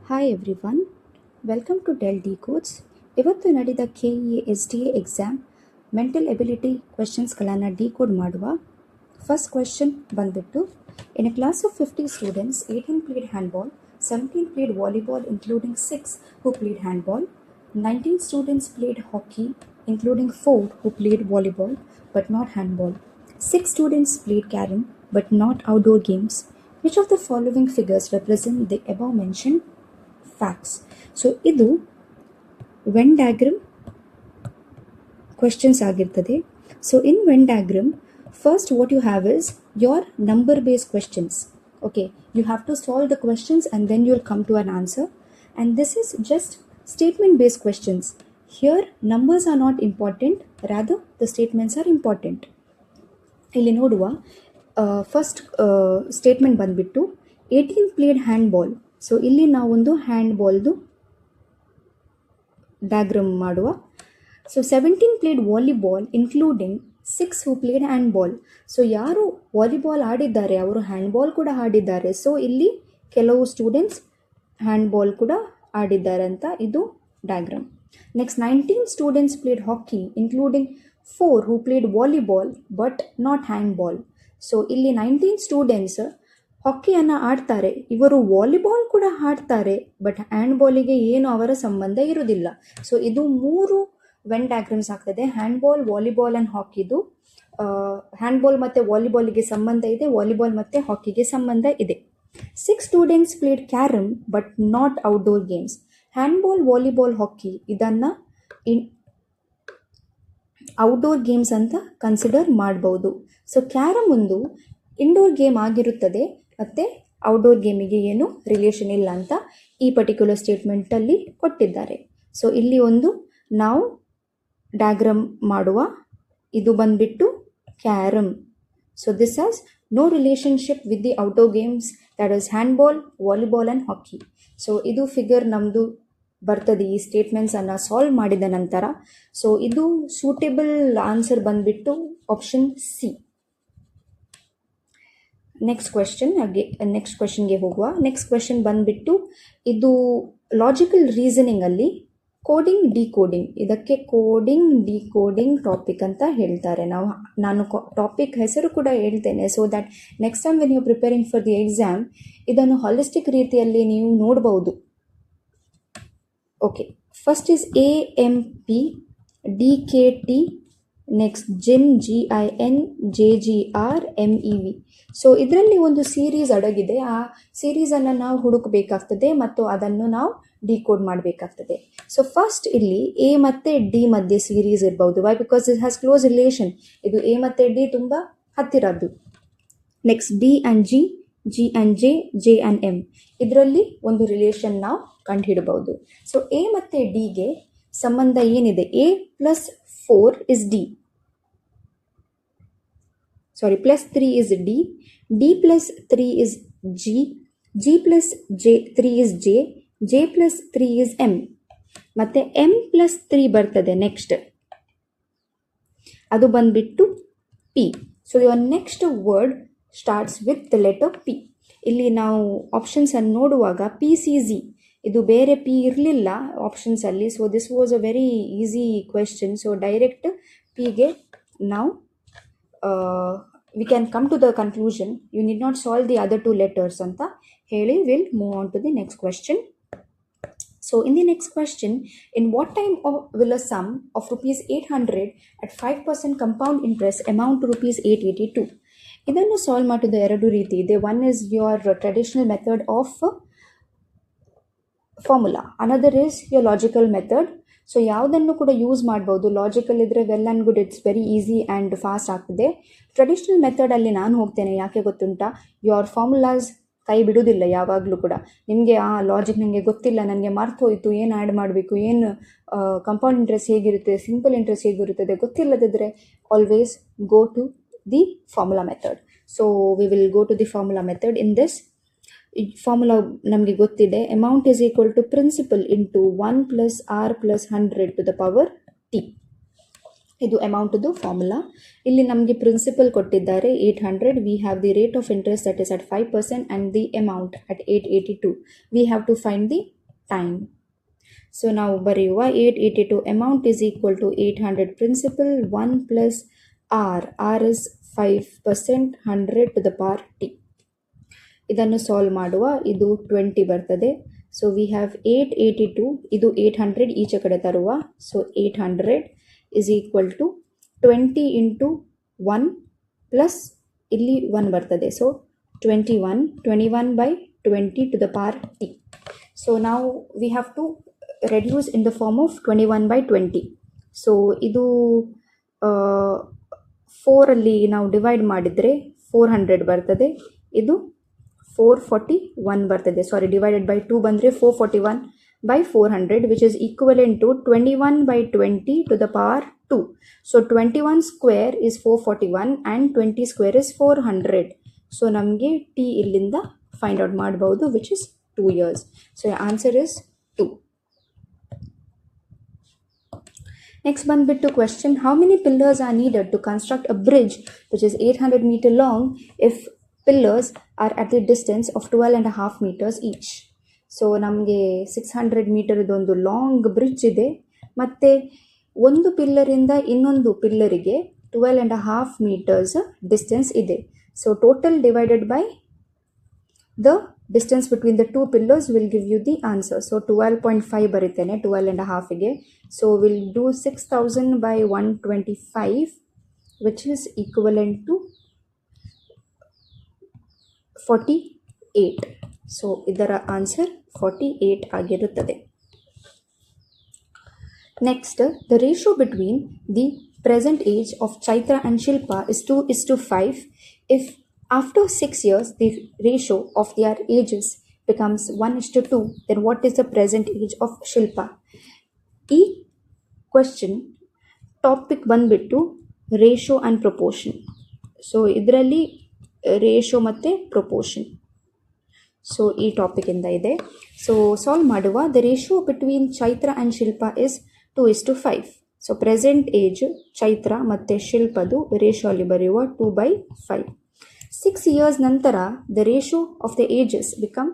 Hi everyone, welcome to Del decodes. ಇವತ್ತು ನಡೆದ KE SDA exam mental ability ಕ್ವೆಶನ್ಸ್ಗಳನ್ನು decode ಮಾಡುವ. ಫಸ್ಟ್ ಕ್ವೆಶನ್ ಬಂದ್ಬಿಟ್ಟು, in a class of 50 students 18 played handball, 17 played volleyball including 6 who played handball, 19 students played hockey including 4 who played volleyball but not handball, 6 students played carom but not outdoor games. Which of the following figures represent the above mentioned facts? So ಇದು Venn diagram questions ಆಗಿರ್ತದೆ. So in Venn diagram first what you have is your number based questions. Okay, you have to solve the questions and then you'll come to an answer. And this is just statement based questions. Here numbers are not important, rather the statements are important. ಇಲ್ಲಿ ನೋಡುವ first statement ಬಂದ್ಬಿಟ್ಟು 18 played handball. So ಇಲ್ಲಿ ನಾವೊಂದು ಹ್ಯಾಂಡ್ಬಾಲ್ದು diagram ಮಾಡುವ. So 17 played volleyball including 6 who played handball. So ಯಾರು volleyball ಆಡಿದ್ದಾರೆ ಅವರು handball ಕೂಡ ಆಡಿದ್ದಾರೆ. ಸೊ ಇಲ್ಲಿ ಕೆಲವು ಸ್ಟೂಡೆಂಟ್ಸ್ ಹ್ಯಾಂಡ್ಬಾಲ್ ಕೂಡ ಆಡಿದ್ದಾರೆ ಅಂತ ಇದು diagram. Next 19 students played hockey including 4 who played volleyball but not handball. So ಇಲ್ಲಿ 19 ಸ್ಟೂಡೆಂಟ್ಸ್ ಹಾಕಿಯನ್ನು ಆಡ್ತಾರೆ, ಇವರು ವಾಲಿಬಾಲ್ ಕೂಡ ಆಡ್ತಾರೆ, ಬಟ್ ಹ್ಯಾಂಡ್ಬಾಲಿಗೆ ಏನು ಅವರ ಸಂಬಂಧ ಇರುವುದಿಲ್ಲ. ಸೊ ಇದು 3 ವೆನ್ ಡಯಾಗ್ರಾಮ್ಸ್ ಆಗ್ತದೆ. ಹ್ಯಾಂಡ್ಬಾಲ್, ವಾಲಿಬಾಲ್ ಆ್ಯಂಡ್ ಹಾಕಿದು. ಹ್ಯಾಂಡ್ಬಾಲ್ ಮತ್ತು ವಾಲಿಬಾಲಿಗೆ ಸಂಬಂಧ ಇದೆ, ವಾಲಿಬಾಲ್ ಮತ್ತು ಹಾಕಿಗೆ ಸಂಬಂಧ ಇದೆ. 6 students played carrom but not outdoor games. Handball, volleyball, hockey ಇದನ್ನು ಔಟ್ಡೋರ್ ಗೇಮ್ಸ್ ಅಂತ ಕನ್ಸಿಡರ್ ಮಾಡ್ಬೋದು. ಸೊ ಕ್ಯಾರಮ್ ಒಂದು ಇಂಡೋರ್ ಗೇಮ್ ಆಗಿರುತ್ತದೆ ಮತ್ತು ಔಟ್ಡೋರ್ ಗೇಮಿಗೆ ಏನು ರಿಲೇಷನ್ ಇಲ್ಲ ಅಂತ ಈ ಪರ್ಟಿಕ್ಯುಲರ್ ಸ್ಟೇಟ್ಮೆಂಟಲ್ಲಿ ಕೊಟ್ಟಿದ್ದಾರೆ. ಸೊ ಇಲ್ಲಿ ಒಂದು ನಾವು ಡಯಾಗ್ರಾಮ್ ಮಾಡುವ. ಇದು ಬಂದ್ಬಿಟ್ಟು carrom. So this has no relationship with the outdoor games, that is handball, volleyball and hockey. So ಇದು ಫಿಗರ್ ನಮ್ಮದು ಬರ್ತದೆ ಈ ಸ್ಟೇಟ್ಮೆಂಟ್ಸನ್ನು ಸಾಲ್ವ್ ಮಾಡಿದ ನಂತರ. ಸೊ ಇದು ಸೂಟೇಬಲ್ ಆನ್ಸರ್ ಬಂದ್ಬಿಟ್ಟು ಆಪ್ಷನ್ ಸಿ. ನೆಕ್ಸ್ಟ್ ಕ್ವೆಶನ್ಗೆ ಹೋಗುವ. ನೆಕ್ಸ್ಟ್ ಕ್ವೆಶನ್ ಬಂದ್ಬಿಟ್ಟು, ಇದು ಲಾಜಿಕಲ್ ರೀಸನಿಂಗಲ್ಲಿ ಕೋಡಿಂಗ್ ಡಿಕೋಡಿಂಗ್, ಇದಕ್ಕೆ ಕೋಡಿಂಗ್ ಡಿಕೋಡಿಂಗ್ ಟಾಪಿಕ್ ಅಂತ ಹೇಳ್ತಾರೆ. ನಾನು ಟಾಪಿಕ್ ಹೆಸರು ಕೂಡ ಹೇಳ್ತೇನೆ, so that next time when you preparing for the exam ಇದನ್ನು ಹಾಲಿಸ್ಟಿಕ್ ರೀತಿಯಲ್ಲಿ ನೀವು ನೋಡ್ಬೋದು. Okay, first is AMP DKT, next Jin GIN JGR MEV. So ಇದರಲ್ಲಿ ಒಂದು ಸೀರೀಸ್ ಅಡಗಿದೆ. ಆ ಸೀರೀಸನ್ನು ನಾವು ಹುಡುಕಬೇಕಾಗ್ತದೆ ಮತ್ತು ಅದನ್ನು ನಾವು ಡಿಕೋಡ್ ಮಾಡಬೇಕಾಗ್ತದೆ. ಸೊ ಫಸ್ಟ್ ಇಲ್ಲಿ A ಮತ್ತು D ಮಧ್ಯೆ ಸೀರೀಸ್ ಇರ್ಬೋದು. Why? Because it has close relation. ಇದು A ಮತ್ತು D ತುಂಬ ಹತ್ತಿರದ್ದು. Next D and G, G and J, J and M, ಇದರಲ್ಲಿ ಒಂದು ರಿಲೇಷನ್ ನಾವು ಕಂಡುಹಿಡಬಹುದು. ಸೊ A ಮತ್ತು Dಗೆ ಸಂಬಂಧ ಏನಿದೆ? A plus 4 is D. Sorry, plus 3 is D. D plus 3 is G. G plus 3 is J. J plus 3 is M. ಮತ್ತೆ M plus 3 ಬರ್ತದೆ next, ಅದು ಬಂದ್ಬಿಟ್ಟು P. So your next word starts with the letter P. ಇಲ್ಲಿ ನಾವು ಆಪ್ಷನ್ಸನ್ನು ನೋಡುವಾಗ PCZ, ಇದು ಬೇರೆ P ಇರಲಿಲ್ಲ ಆಪ್ಷನ್ಸಲ್ಲಿ. So this was a very easy question. So direct Pಗೆ ನಾವು we can come to the conclusion. You need not solve the other 2 letters ಅಂತ ಹೇಳಿ will move on to the next question. So in the next question, in what time will a sum of rupees 800 at 5% compound interest amount to rupees 882? ಇದನ್ನು solve ಮಾಡೋದು ಎರಡು ರೀತಿ ಇದೆ. One is your traditional method of formula, another is your logical method. So ಯಾವುದನ್ನು ಕೂಡ use ಮಾಡ್ಬೋದು. Logical ಇದ್ದರೆ well and good, it's very easy and fast ಆಗ್ತದೆ. ಟ್ರೆಡಿಷನಲ್ ಮೆಥಡಲ್ಲಿ ನಾನು ಹೋಗ್ತೇನೆ. ಯಾಕೆ ಗೊತ್ತುಂಟಾ? ಯುವರ್ ಫಾರ್ಮುಲಾಸ್ ಕೈ ಬಿಡೋದಿಲ್ಲ ಯಾವಾಗಲೂ ಕೂಡ. ನಿಮಗೆ ಆ ಲಾಜಿಕ್ ನನಗೆ ಗೊತ್ತಿಲ್ಲ, ನನಗೆ ಮರ್ತೋಯ್ತು, ಏನು ಆ್ಯಡ್ ಮಾಡಬೇಕು, ಏನು ಕಂಪೌಂಡ್ ಇಂಟ್ರೆಸ್ಟ್ ಹೇಗಿರುತ್ತೆ, ಸಿಂಪಲ್ ಇಂಟ್ರೆಸ್ಟ್ ಹೇಗಿರುತ್ತದೆ ಗೊತ್ತಿಲ್ಲದಿದ್ದರೆ always go to the formula method. So we will go to the formula method. In this formula ನಮಗೆ ಗೊತ್ತಿದೆ, amount is equal to principal into 1 + R + 100 to the power T. ಇದು ಅಮೌಂಟ್ದು formula. ಇಲ್ಲಿ ನಮಗೆ principal ಕೊಟ್ಟಿದ್ದಾರೆ 800. We have the rate of interest that is at 5% and the amount at 882. We have to find the time. So ನಾವು ಬರೆಯುವ 882 amount is equal to 800 principal 1 plus r is 5%, 100 to the power t. ಇದನ್ನು solve ಮಾಡುವ, ಇದು 20 ಬರ್ತದೆ. So we have 882, ಇದು 800 ಈಚೆ ಕಡೆ ತರುವ. So 800 is equal to 20 into 1 plus ಇಲ್ಲಿ 1 ಬರ್ತದೆ. So 21 by 20 to the power t. So now we have to reduce in the form of 21 by 20. So ಇದು 4 ಅಲ್ಲಿ ನಾವು ಡಿವೈಡ್ ಮಾಡಿದರೆ 400 ಬರ್ತದೆ. ಇದು 441 ಬರ್ತದೆ. ಸಾರಿ, ಡಿವೈಡೆಡ್ ಬೈ 2 ಬಂದರೆ 441 by 400, which is equivalent to 21 by 20 to the power 2. So 21 square is 441 and 20 square is 400. So ನಮಗೆ t ಇಲ್ಲಿಂದ ಫೈಂಡ್ ಔಟ್ ಮಾಡಬಹುದು, which is 2 years. So your answer is 2. Next ಬಂದ್ಬಿಟ್ಟು question, how many pillars are needed to construct a bridge which is 800 meter long if pillars are at the distance of 12.5 meters each? So ನಮಗೆ 600 metre ಇದೊಂದು long bridge ಇದೆ, ಮತ್ತು ಒಂದು ಪಿಲ್ಲರಿಂದ ಇನ್ನೊಂದು ಪಿಲ್ಲರಿಗೆ 12.5 meters distance ಇದೆ. So total divided by the distance between the two pillars will give you the answer. So 12.5 ಬರೀತೇನೆ 12.5ಗೆ. So we'll do 6000 by 125, which is equivalent to 48. So ಇದರ answer 48 ಆಗಿರುತ್ತದೆ. Next, the ratio between the present age of Chaitra and Shilpa is 2:5. If after 6 years, the ratio of their ages becomes 1:2, then what is the present age of Shilpa? ಈ question topic ಬಂದ್ಬಿಟ್ಟು ratio and proportion. So ಇದರಲ್ಲಿ ratio ಮತ್ತು proportion, so ಈ ಟಾಪಿಕಿಂದ ಇದೆ. So solve ಮಾಡುವ, the ratio between Chaitra and Shilpa is 2:5. So present age Chaitra ಮತ್ತು ಶಿಲ್ಪದು ratio ಅಲ್ಲಿ ಬರೆಯುವ 2/5. 6 years ನಂತರ the ratio of the ages become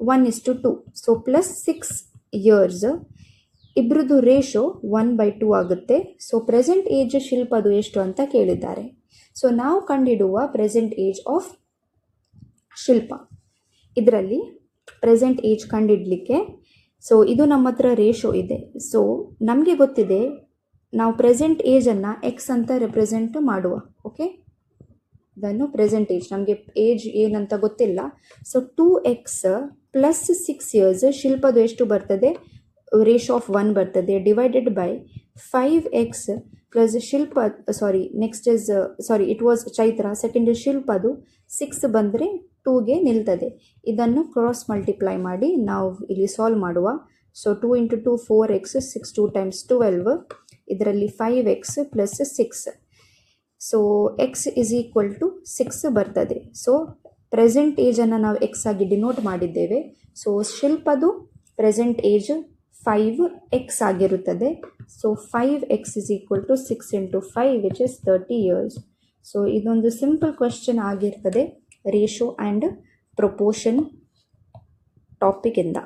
1:2. So plus 6 years ಇಬ್ಬರದು ರೇಷೋ 1/2 ಆಗುತ್ತೆ. ಸೊ ಪ್ರೆಸೆಂಟ್ ಏಜ್ ಶಿಲ್ಪದು ಎಷ್ಟು ಅಂತ ಕೇಳಿದ್ದಾರೆ. ಸೊ ನಾವು ಕಂಡಿಡುವ ಪ್ರೆಸೆಂಟ್ ಏಜ್ ಆಫ್ ಶಿಲ್ಪ. ಇದರಲ್ಲಿ ಪ್ರೆಸೆಂಟ್ ಏಜ್ ಕಂಡಿಡ್ಲಿಕ್ಕೆ, ಸೊ ಇದು ನಮ್ಮ ಹತ್ರ ರೇಷೋ ಇದೆ. ಸೊ ನಮಗೆ ಗೊತ್ತಿದೆ, ನಾವು ಪ್ರೆಸೆಂಟ್ ಏಜನ್ನು ಎಕ್ಸ್ ಅಂತ ರೆಪ್ರೆಸೆಂಟ್ ಮಾಡುವ. ಓಕೆ, ಇದನ್ನು ಪ್ರೆಸೆಂಟ್ ಏಜ್, ನಮಗೆ ಏಜ್ ಏನಂತ ಗೊತ್ತಿಲ್ಲ. ಸೊ 2x ಪ್ಲಸ್ 6 years ಶಿಲ್ಪದು ಎಷ್ಟು ಬರ್ತದೆ, ರೇಷೋ ಆಫ್ 1 ಬರ್ತದೆ, divided by 5x plus Shilpa, it was Chaitra, second ಶಿಲ್ಪದು 6 ಬಂದರೆ 2ಗೆ ನಿಲ್ತದೆ. ಇದನ್ನು ಕ್ರಾಸ್ ಮಲ್ಟಿಪ್ಲೈ ಮಾಡಿ ನಾವು ಇಲ್ಲಿ ಸಾಲ್ವ್ ಮಾಡುವ. ಸೊ 2 × 2 4x, 6 2 times 12, ಇದರಲ್ಲಿ 5x plus 6. So x is equal to 6 ಬರ್ತದೆ. ಸೊ ಪ್ರೆಸೆಂಟ್ ಏಜನ್ನು ನಾವು ಎಕ್ಸ್ ಆಗಿ ಡಿನೋಟ್ ಮಾಡಿದ್ದೇವೆ. ಸೊ ಶಿಲ್ಪದು ಪ್ರೆಸೆಂಟ್ ಏಜ್ 5x ಆಗಿರುತ್ತದೆ. So 5x is equal to 6 × 5, which is 30 years. So ಇದೊಂದು ಸಿಂಪಲ್ ಕ್ವೆಶ್ಚನ್ ಆಗಿರ್ತದೆ ರೇಷೋ ಆ್ಯಂಡ್ ಪ್ರೊಪೋರ್ಷನ್ ಟಾಪಿಕಿಂದ.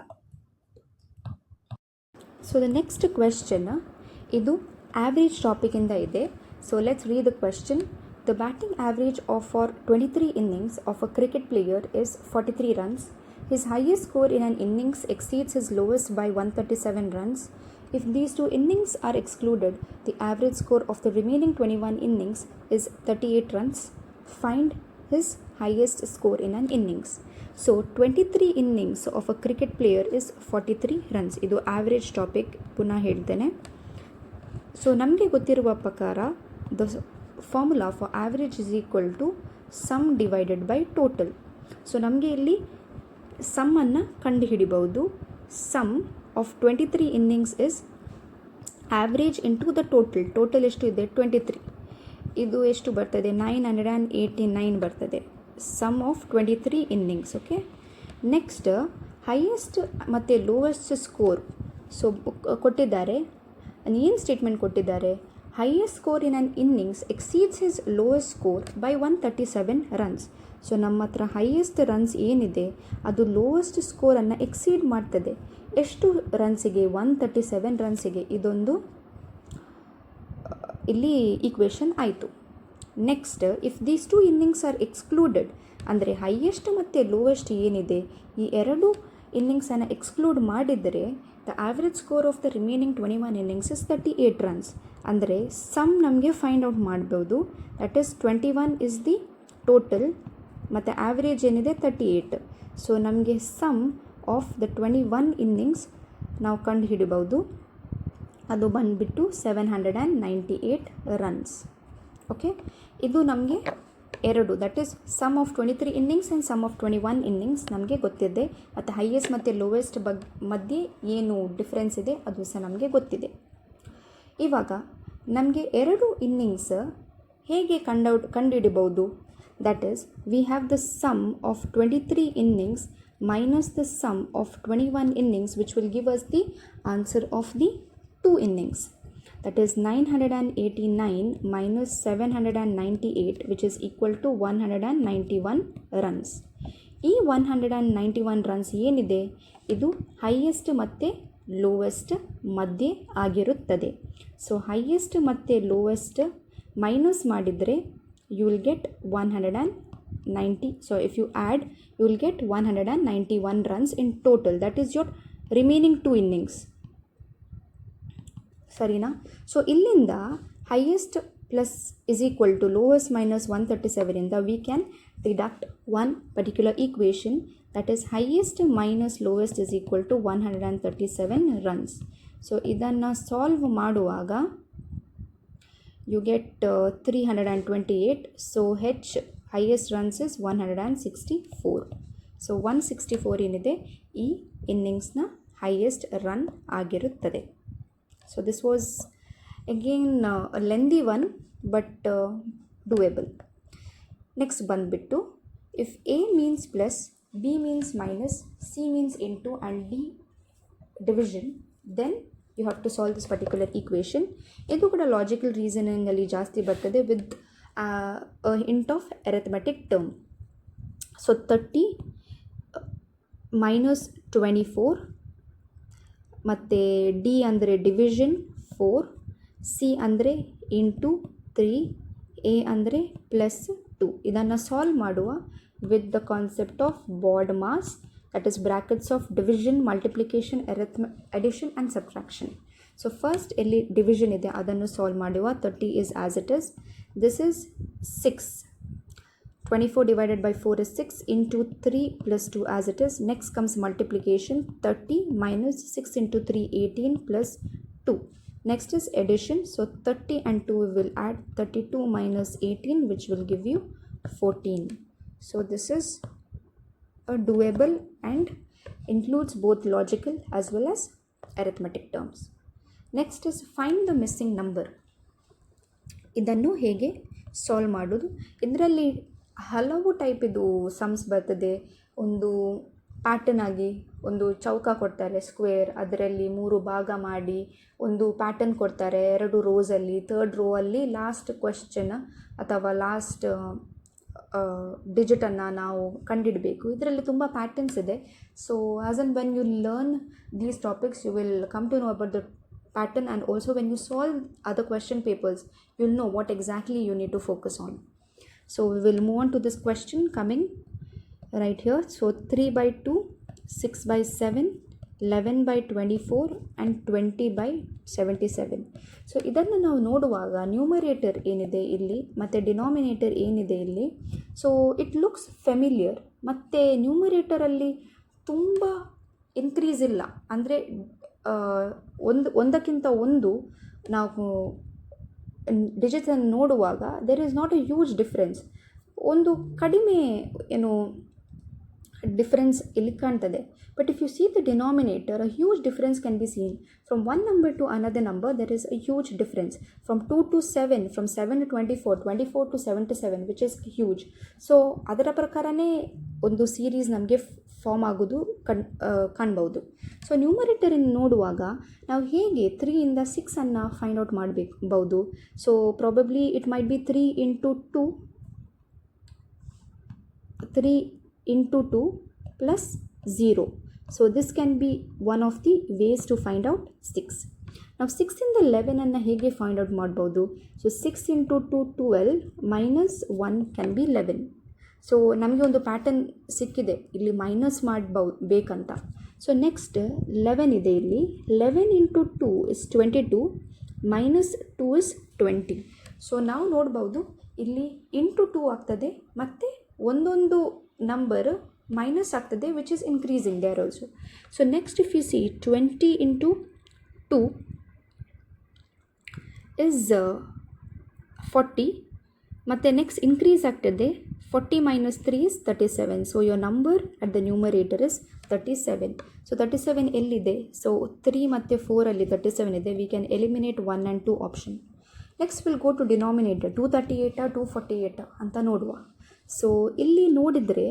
So the next question ಇದು average ಟಾಪಿಕಿಂದ ಇದೆ. So let's read the question. The batting average for 23 innings of a cricket player is 43 runs. His highest score in an innings exceeds his lowest by 137 runs. If these two innings are excluded, the average score of the remaining 21 innings is 38 runs. Find his highest score in an innings. So 23 innings of a cricket player is 43 runs. ಇದು average topic, ಪುನಃ ಹೇಳ್ತೇನೆ. So ನಮಗೆ ಗೊತ್ತಿರುವ ಪ್ರಕಾರ the formula for average is equal to sum divided by total. So ನಮಗೆ ಇಲ್ಲಿ ಸಮ್ಮನ್ನು ಕಂಡುಹಿಡಿಬಹುದು. Sum of 23 innings is average into the total. Total ಎಷ್ಟು ಇದೆ 23, ಇದು ಎಷ್ಟು ಬರ್ತದೆ 989 ಬರ್ತದೆ. ಸಮ್ of 23 innings. Okay, next highest ಮತ್ತು ಲೋವೆಸ್ಟ್ ಸ್ಕೋರ್. ಸೊ ಕೊಟ್ಟಿದ್ದಾರೆ, ಏನು ಸ್ಟೇಟ್ಮೆಂಟ್ ಕೊಟ್ಟಿದ್ದಾರೆ, highest score in an innings exceeds his lowest score by 137 runs. So ನಮ್ಮ ಹತ್ರ ಹೈಯೆಸ್ಟ್ ರನ್ಸ್ ಏನಿದೆ ಅದು ಲೋವೆಸ್ಟ್ ಸ್ಕೋರನ್ನು ಎಕ್ಸೀಡ್ ಮಾಡ್ತದೆ. ಎಷ್ಟು ರನ್ಸಿಗೆ? 137 ರನ್ಸಿಗೆ. ಇದೊಂದು ಇಲ್ಲಿ ಈಕ್ವೇಷನ್ ಆಯಿತು. Next, if these two innings are excluded, ಅಂದರೆ ಹೈಯೆಸ್ಟ್ ಮತ್ತು ಲೋವೆಸ್ಟ್ ಏನಿದೆ ಈ ಎರಡು ಇನ್ನಿಂಗ್ಸನ್ನು ಎಕ್ಸ್ಕ್ಲೂಡ್ ಮಾಡಿದರೆ the average score of the remaining 21 innings is 38 runs. ಅಂದರೆ ಸಮ್ ನಮಗೆ ಫೈಂಡ್ ಔಟ್ ಮಾಡ್ಬೋದು. That is 21 is the total ಮತ್ತು ಆವ್ರೇಜ್ ಏನಿದೆ 38. ಸೊ ನಮಗೆ ಸಮ್ ಆಫ್ ದ 21 ಇನ್ನಿಂಗ್ಸ್ ನಾವು ಕಂಡು ಹಿಡಿಬೋದು. ಅದು ಬಂದುಬಿಟ್ಟು 798 ರನ್ಸ್. ಓಕೆ, ಇದು ನಮಗೆ ಎರಡು, that is sum of 23 innings and sum of 21 innings ನಮಗೆ ಗೊತ್ತಿದೆ. ಮತ್ತು ಹೈಯೆಸ್ಟ್ ಮತ್ತು ಲೋವೆಸ್ಟ್ ಮಧ್ಯೆ ಏನು ಡಿಫ್ರೆನ್ಸ್ ಇದೆ ಅದು ಸಹ ನಮಗೆ ಗೊತ್ತಿದೆ. ಇವಾಗ ನಮಗೆ ಎರಡು ಇನ್ನಿಂಗ್ಸ್ ಹೇಗೆ ಕಂಡುಹಿಡಿಬೋದು? That is we have the sum of 23 innings minus the sum of 21 innings which will give us the answer of the 2 innings. That is 989 minus 798 which is equal to 191 runs. ಈ 191 runs ಏನಿದೆ ಇದು highest ಮತ್ತು lowest ಮಧ್ಯೆ ಆಗಿರುತ್ತದೆ. So highest ಮತ್ತು lowest minus ಮಾಡಿದರೆ you will get 190. So if you add you will get 191 runs in total. That is your remaining 2 innings. ಸರಿನಾ? So ಇಲ್ಲಿಂದ highest plus is equal to lowest minus 137 ಇಂದ we can deduct one particular equation, that is highest minus lowest is equal to 137 runs. So ಇದನ್ನು solve ಮಾಡುವಾಗ you get 328. So H highest runs is 164. So 164 ಏನಿದೆ ಈ ಇನ್ನಿಂಗ್ಸ್ನ highest run ಆಗಿರುತ್ತದೆ. So this was again a lengthy one but doable. Next ಬಂದ್ಬಿಟ್ಟು if A means plus, B means minus, C means into and D division, then you have to solve this particular equation. ಇದು ಕೂಡ logical ರೀಸನಿಂಗಲ್ಲಿ ಜಾಸ್ತಿ ಬರ್ತದೆ with a hint of arithmetic term. So 30 minus 24 ಮತ್ತು D ಅಂದರೆ division 4, C ಅಂದರೆ into 3, A ಅಂದರೆ plus 2. ಇದನ್ನು solve ಮಾಡುವ with the concept of BODMAS, that is brackets of division, multiplication, addition and subtraction. So first ಎಲ್ಲಿ division ಇದೆ ಅದನ್ನು solve ಮಾಡುವ. 30 is as it is. This is 6. 24 divided by 4 is 6 into 3 plus 2 as it is. Next comes multiplication. 30 minus 6 into 3, 18 plus 2. Next is addition. So 30 and 2 will add 32 minus 18 which will give you 14. So this is a doable and includes both logical as well as arithmetic terms. Next is find the missing number. ಇದನ್ನು ಹೇಗೆ solve ಮಾಡೋದು? ಇದರಲ್ಲಿ ಹಲವು type ಇದು sums ಬರ್ತದೆ. ಒಂದು pattern ಆಗಿ ಒಂದು ಚೌಕ ಕೊಡ್ತಾರೆ ಸ್ಕ್ವೇರ್, ಅದರಲ್ಲಿ 3 ಭಾಗ ಮಾಡಿ ಒಂದು ಪ್ಯಾಟರ್ನ್ ಕೊಡ್ತಾರೆ 2 ರೋಸಲ್ಲಿ. 3rd ರೋ ಅಲ್ಲಿ ಲಾಸ್ಟ್ ಕ್ವೆಶ್ಚನ್ ಅಥವಾ ಲಾಸ್ಟ್ ಡಿಜಿಟನ್ನು ನಾವು ಕಂಡಿಡಬೇಕು. ಇದರಲ್ಲಿ ತುಂಬ ಪ್ಯಾಟರ್ನ್ಸ್ ಇದೆ. So as and when you learn these topics you will come to know about the pattern, and also when you solve other question papers you'll know what exactly you need to focus on. So we will move on to this question coming right here. So 3 by 2, 6 by 7, 11 by 24 and 20 by 77. So ಇದನ್ನು ನಾವು ನೋಡುವಾಗ numerator ಏನಿದೆ ಇಲ್ಲಿ ಮತ್ತು denominator ಏನಿದೆ ಇಲ್ಲಿ, so it looks familiar. ಮತ್ತು ನ್ಯೂಮರೇಟರಲ್ಲಿ ತುಂಬ ಇನ್ಕ್ರೀಸ್ ಇಲ್ಲ, ಅಂದರೆ ಒಂದಕ್ಕಿಂತ ಒಂದು ನಾವು ಡಿಜಿಟನ್ನು ನೋಡುವಾಗ there is not a huge difference. ಒಂದು ಕಡಿಮೆ ಏನು ಡಿಫ್ರೆನ್ಸ್ ಇಲ್ಲಿ ಕಾಣ್ತದೆ. But if you see the denominator a huge difference can be seen. From one number to another number there is a huge difference. From 2 to 7, from 7 to 24, 24 to 77 which is huge. So ಅದರ ಪ್ರಕಾರನೇ ಒಂದು series ನಮಗೆ form ಆಗೋದು ಕಾಣ್ಬೋದು. So ನ್ಯೂಮರೇಟರನ್ನು ನೋಡುವಾಗ ನಾವು ಹೇಗೆ 3 ಇಂದ 6 ಫೈಂಡ್ ಔಟ್ ಮಾಡಬಹುದು. So probably it might be 3 into 2 3 into 2 plus 0. So this can be one of the ways to find out 6. Now 6 ಇಂದ 11 ಅನ್ನು ಹೇಗೆ ಫೈಂಡ್ ಔಟ್ ಮಾಡ್ಬೋದು? So 6 into 2 12 minus 1 can be 11. So ನಮಗೆ ಒಂದು ಪ್ಯಾಟರ್ನ್ ಸಿಕ್ಕಿದೆ, ಇಲ್ಲಿ minus ಬೇಕಂತ. ಸೊ ನೆಕ್ಸ್ಟ್ 11 ಇದೆ ಇಲ್ಲಿ. 11 into 2 is 22 minus 2 is 20. So ನಾವು ನೋಡ್ಬೋದು ಇಲ್ಲಿ ಇಂಟು 2 ಆಗ್ತದೆ ಮತ್ತು ಒಂದೊಂದು ನಂಬರ್ ಮೈನಸ್ ಆಗ್ತದೆ, which is increasing there also. So next if you see 20 into 2 is 40 ಮತ್ತು ನೆಕ್ಸ್ಟ್ ಇನ್ಕ್ರೀಸ್ ಆಗ್ತದೆ. 40 minus 3 is 37. So your number at the numerator is 37. So 37 ಎಲ್ಲಿದೆ? ಸೊ 3 ಮತ್ತು 4ಅಲ್ಲಿ 37 ಇದೆ. We can eliminate 1 and 2 option. Next will go to denominator. 238 248 ಅಂತ ನೋಡುವ. So ಇಲ್ಲಿ ನೋಡಿದರೆ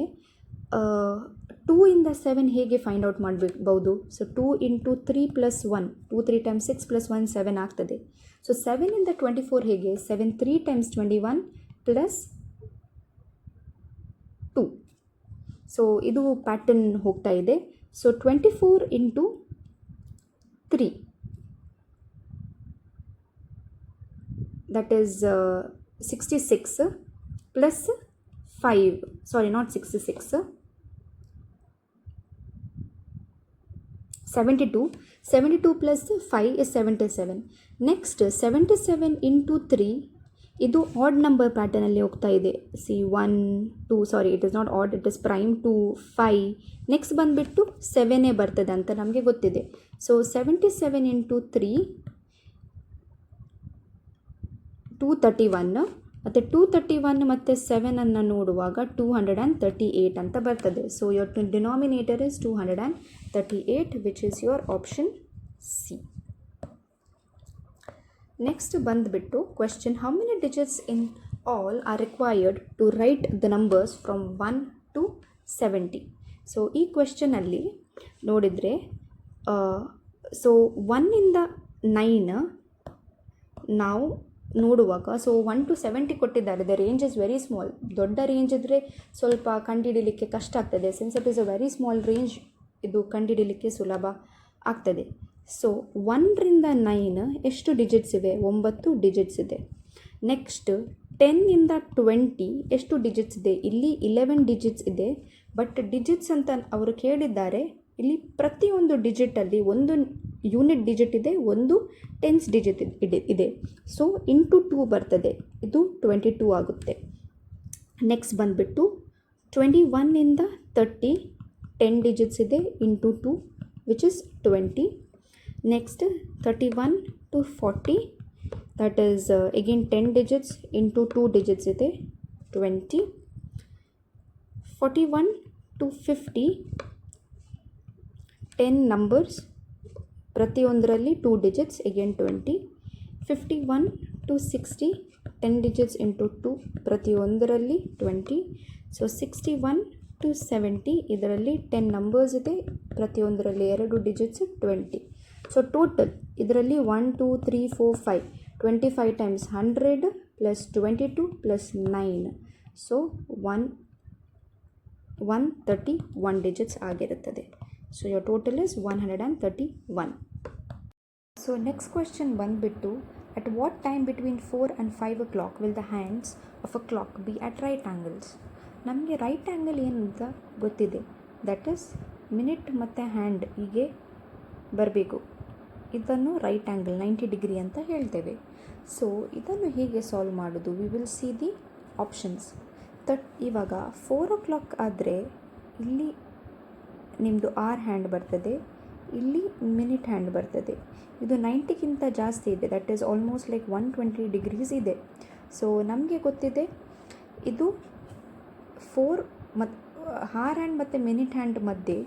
2 ಇಂದ 7 ಹೇಗೆ ಫೈಂಡ್ ಔಟ್ ಮಾಡಬಹುದು? So 2 into 3 plus 1, 2 3 times 6 plus 1 7 ಆಗ್ತದೆ. ಸೊ 7 ಇಂದ 24 ಹೇಗೆ? 7 3 times 21 plus 2. ಸೊ ಇದು ಪ್ಯಾಟರ್ನ್ ಹೋಗ್ತಾ ಇದೆ. So 24 into 3 that is 66 plus 5, sorry not 66, 72 plus 5 is 77. Next 77 into 3 ಇದು ಆಡ್ ನಂಬರ್ ಪ್ಯಾಟರ್ನಲ್ಲಿ ಹೋಗ್ತಾ ಇದೆ. See 1 2 sorry it is not odd, it is prime to 5. Next ಬಂದುಬಿಟ್ಟು 7 ಬರ್ತದೆ ಅಂತ ನಮಗೆ ಗೊತ್ತಿದೆ. ಸೊ 77 into 3 231 ಮತ್ತು 231 ಮತ್ತು 7 ನೋಡುವಾಗ 238 ಅಂತ ಬರ್ತದೆ. So your denominator is 238, which is your option C. Next ಬಂದುಬಿಟ್ಟು question, how many digits in all are required to write the numbers from 1 to 70? So ಈ ಕ್ವೆಶ್ಚನಲ್ಲಿ ನೋಡಿದರೆ ಸೊ 1 ಇಂದ 9 ನಾವು ನೋಡುವಾಗ, ಸೊ 1 to 70 ಕೊಟ್ಟಿದ್ದಾರೆ. The range is very small. ದೊಡ್ಡ range ಇದ್ದರೆ ಸ್ವಲ್ಪ ಕಂಡುಹಿಡೀಲಿಕ್ಕೆ ಕಷ್ಟ ಆಗ್ತದೆ. Since it is a very small range, ಇದು ಕಂಡುಹಿಡೀಲಿಕ್ಕೆ ಸುಲಭ ಆಗ್ತದೆ. ಸೊ 1 ರಿಂದ 9 ಎಷ್ಟು ಡಿಜಿಟ್ಸ್ ಇವೆ? 9 ಡಿಜಿಟ್ಸ್ ಇದೆ. ನೆಕ್ಸ್ಟ್ 10 ಇಂದ 20 ಎಷ್ಟು ಡಿಜಿಟ್ಸ್ ಇದೆ? ಇಲ್ಲಿ 11 ಡಿಜಿಟ್ಸ್ ಇದೆ. ಬಟ್ ಡಿಜಿಟ್ಸ್ ಅಂತ ಅವರು ಕೇಳಿದ್ದಾರೆ, ಇಲ್ಲಿ ಪ್ರತಿಯೊಂದು ಡಿಜಿಟಲ್ಲಿ ಒಂದು ಯೂನಿಟ್ ಡಿಜಿಟ್ ಇದೆ, ಒಂದು ಟೆನ್ಸ್ ಡಿಜಿಟ್ ಇದೆ. ಸೊ ಇಂಟು 2 ಬರ್ತದೆ, ಇದು 22 ಆಗುತ್ತೆ. ನೆಕ್ಸ್ಟ್ ಬಂದುಬಿಟ್ಟು 21 ಇಂದ 30 10 ಡಿಜಿಟ್ಸ್ ಇದೆ, into 2 which is 20. Next 31 to 40 that is again 10 digits, into 2 digits ಇದೆ, 20. 41 to 50 10 ನಂಬರ್ಸ್, ಪ್ರತಿಯೊಂದರಲ್ಲಿ 2 digits, again 20. 51 to 60 10 digits into 2, ಪ್ರತಿಯೊಂದರಲ್ಲಿ 20. ಸೊ 61 to 70 ಇದರಲ್ಲಿ 10 ನಂಬರ್ಸ್ ಇದೆ, ಪ್ರತಿಯೊಂದರಲ್ಲಿ 2 ಡಿಜಿಟ್ಸ್, 20. ಸೊ ಟೋಟಲ್ ಇದರಲ್ಲಿ 1 2 3 4 5 25 times 100 plus 22 plus 9. So 131 digits ಆಗಿರುತ್ತದೆ. So your total is 131. So next question ಬಂದುಬಿಟ್ಟು, at what time between 4 and 5 o'clock will the hands of a clock be at right angles? ನಮಗೆ right angle ಏನಂತ ಗೊತ್ತಿದೆ, that is minute ಮತ್ತು hand ಹೀಗೆ ಬರಬೇಕು. ಇದನ್ನು right angle 90 degree ಅಂತ ಹೇಳ್ತೇವೆ. ಸೊ ಇದನ್ನು ಹೇಗೆ ಸಾಲ್ವ್ ಮಾಡೋದು? We will see the options. ಇವಾಗ 4 o'clock ಆದರೆ ಇಲ್ಲಿ ನಿಮ್ಮದು ಆರ್ ಹ್ಯಾಂಡ್ ಬರ್ತದೆ, ಇಲ್ಲಿ ಮಿನಿಟ್ ಹ್ಯಾಂಡ್ ಬರ್ತದೆ. ಇದು 90ಗಿಂತ ಜಾಸ್ತಿ ಇದೆ, that is almost like 120 degrees ಇದೆ. ಸೊ ನಮಗೆ ಗೊತ್ತಿದೆ ಇದು 4 ಮತ್ತು ಹಾರ್ ಹ್ಯಾಂಡ್ ಮತ್ತು ಮಿನಿಟ್ ಹ್ಯಾಂಡ್ ಮಧ್ಯೆ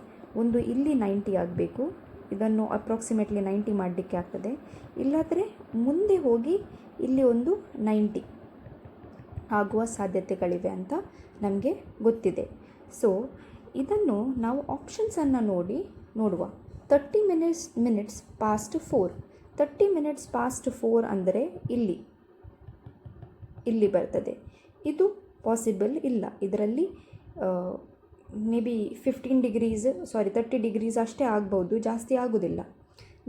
ಒಂದು ಇಲ್ಲಿ 90 ಆಗಬೇಕು. ಇದನ್ನು ಅಪ್ರಾಕ್ಸಿಮೇಟ್ಲಿ 90 ಮಾಡಲಿಕ್ಕೆ ಆಗ್ತದೆ. ಇಲ್ಲಾದರೆ ಮುಂದೆ ಹೋಗಿ ಇಲ್ಲಿ ಒಂದು 90 ಆಗುವ ಸಾಧ್ಯತೆಗಳಿವೆ ಅಂತ ನಮಗೆ ಗೊತ್ತಿದೆ. ಸೊ ಇದನ್ನು ನಾವು ಆಪ್ಷನ್ಸನ್ನು ನೋಡುವ. 30 minutes past 4. 30 minutes past 4 ಅಂದರೆ ಇಲ್ಲಿ ಬರ್ತದೆ. ಇದು ಪಾಸಿಬಲ್ ಇಲ್ಲ. ಇದರಲ್ಲಿ ಮೇ ಬಿ 30 ಡಿಗ್ರೀಸ್ ಅಷ್ಟೇ ಆಗ್ಬೋದು, ಜಾಸ್ತಿ ಆಗೋದಿಲ್ಲ.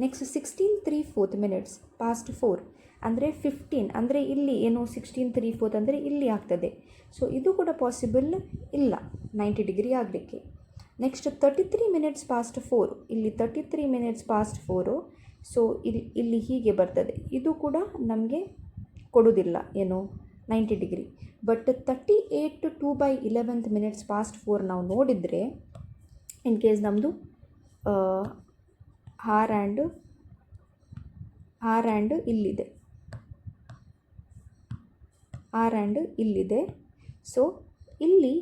ನೆಕ್ಸ್ಟ್ 16 3/4 ಮಿನಿಟ್ಸ್ ಪಾಸ್ಟ್ 4 ಅಂದರೆ 15, ಅಂದರೆ ಇಲ್ಲಿ ಏನು 16 3/4 ಅಂದರೆ ಇಲ್ಲಿ ಆಗ್ತದೆ. ಸೊ ಇದು ಕೂಡ ಪಾಸಿಬಲ್ ಇಲ್ಲ 90 ಡಿಗ್ರಿ ಆಗಲಿಕ್ಕೆ. ನೆಕ್ಸ್ಟ್ 33 ಮಿನಿಟ್ಸ್ ಪಾಸ್ಟ್ 4, ಇಲ್ಲಿ 33 ಮಿನಿಟ್ಸ್ ಪಾಸ್ಟ್ 4. ಸೊ ಇಲ್ಲಿ ಹೀಗೆ ಬರ್ತದೆ, ಇದು ಕೂಡ ನಮಗೆ ಕೊಡೋದಿಲ್ಲ ಏನು 90 ಡಿಗ್ರಿ. ಬಟ್ 38 2/11 ಮಿನಿಟ್ಸ್ ಪಾಸ್ಟ್ 4 ನಾವು ನೋಡಿದರೆ, ಇನ್ ಕೇಸ್ ನಮ್ಮದು ಹಾರ್ ಆ್ಯಂಡ್ ಇಲ್ಲಿದೆ, ಸೊ ಇಲ್ಲಿ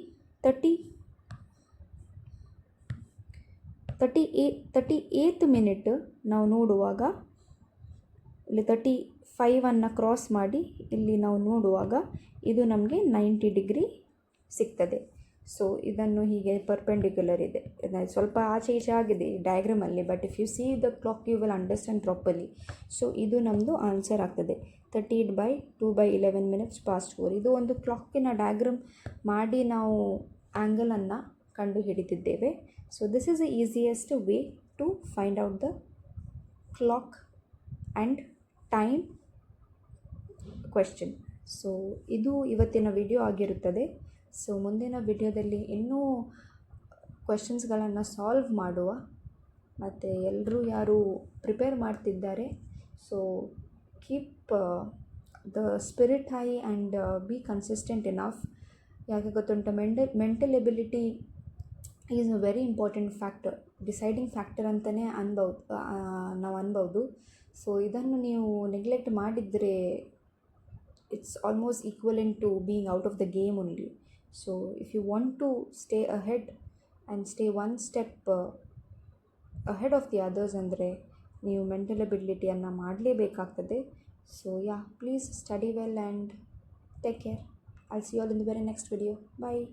38th ಮಿನಿಟ್ ನಾವು ನೋಡುವಾಗ, ಇಲ್ಲಿ 35 ಕ್ರಾಸ್ ಮಾಡಿ ಇಲ್ಲಿ ನಾವು ನೋಡುವಾಗ ಇದು ನಮಗೆ 90 ಡಿಗ್ರಿ ಸಿಗ್ತದೆ. ಸೊ ಇದನ್ನು ಹೀಗೆ ಪರ್ಪೆಂಡಿಕ್ಯುಲರ್ ಇದೆ, ಸ್ವಲ್ಪ ಆಚೆ ಈಚೆ ಆಗಿದೆ ಡಯಾಗ್ರಾಮಲ್ಲಿ, but if you see the clock you will understand properly. So ಇದು ನಮ್ಮದು ಆನ್ಸರ್ ಆಗ್ತದೆ 38/2/11 ಮಿನಿಟ್ಸ್ ಪಾಸ್ಟ್ 4. ಇದು ಒಂದು ಕ್ಲಾಕಿನ ಡಯಾಗ್ರಾಮ್ ಮಾಡಿ ನಾವು ಆ್ಯಂಗಲನ್ನು ಕಂಡು ಹಿಡಿದಿದ್ದೇವೆ. So this is the easiest way to find out the clock and time question. So ಇದು ಇವತ್ತಿನ ವಿಡಿಯೋ ಆಗಿರುತ್ತದೆ. ಸೊ ಮುಂದಿನ ವಿಡಿಯೋದಲ್ಲಿ ಇನ್ನೂ ಕ್ವೆಶನ್ಸ್ಗಳನ್ನು ಸಾಲ್ವ್ ಮಾಡುವ, ಮತ್ತು ಎಲ್ಲರೂ ಯಾರು ಪ್ರಿಪೇರ್ ಮಾಡ್ತಿದ್ದಾರೆ, so keep the spirit high and B consistent enough. ಯಾಕೆ ಗೊತ್ತುಂಟ, mental ability is a very important factor, deciding factor ಅಂತಲೇ ನಾವು ಅನ್ಬೋದು. ಸೊ ಇದನ್ನು ನೀವು ನೆಗ್ಲೆಕ್ಟ್ ಮಾಡಿದರೆ it's almost equivalent to being out of the game only. So if you want to stay ahead and stay one step ahead of the others, ಅಂದರೆ ನೀವು mental ಎಬಿಲಿಟಿಯನ್ನು ಮಾಡಲೇಬೇಕಾಗ್ತದೆ. So yeah, please study well and take care. I'll see you all in the very next video. Bye.